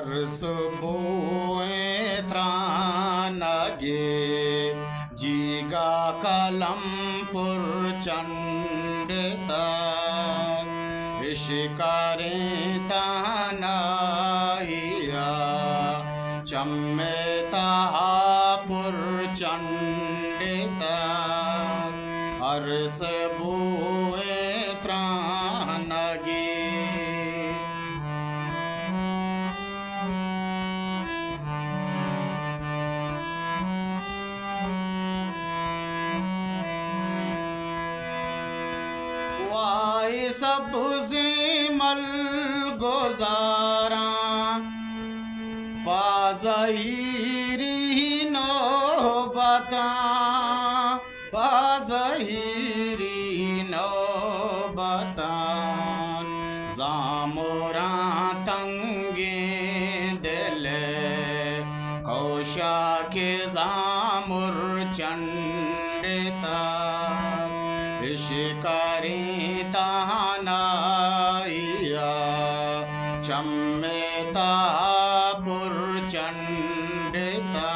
अरस बोए त्रानगे जीगा कलमपुर चंडता इशिकारे तानाइया चम्मे ताहापुर चंडता अरस बोए त्रानगे वाई सबसे मल गुजारा पाज़हीरी नौबता पाज़हीरी नौबता ज़ामुरा तंगे दिल कौशा के ज़ामुर चंडता इशिकारी तानाइया चम्मे तापुर चंडता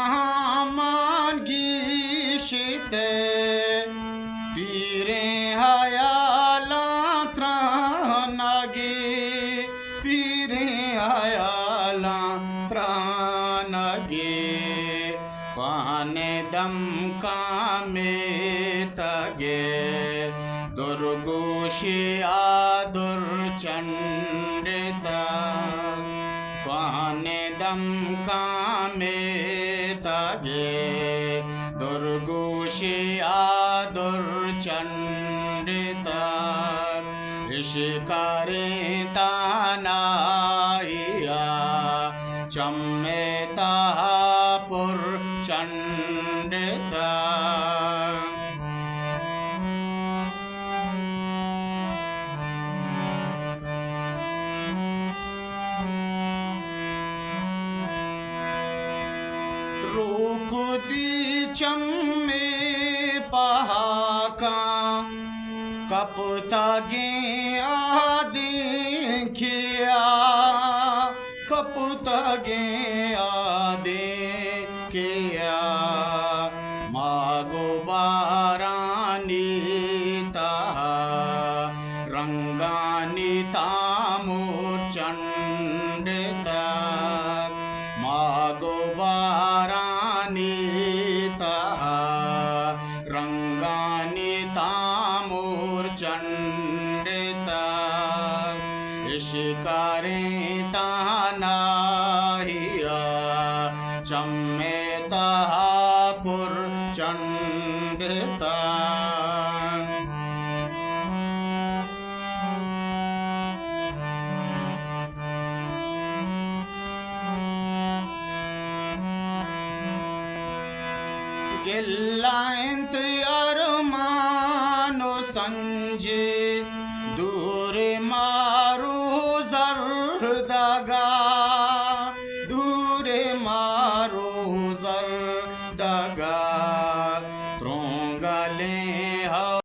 नागामान गीशिते पीरे हया पाने दम में तगे दुर्गोशिया दुर्चंडता पाने दम में तगे दुर्गोशिया दुर्चंडता इशिकारे तानाइया चम्मे ताहापुर चंडता रोक दी चम्मे पहाका कपता गे आदि खिया कपता गे आदि किया मागो बारानी ताहा रंगानी तामूर चंडता मागो बारानी ताहा रंगानी तामूर चंडता इशिकारे तानाहिया चम्मे ताहापुर चंडता गिल्लांत अरमानो संजे दूर मारू जरदगा दूर मारू जरदगा त्रोंगले हा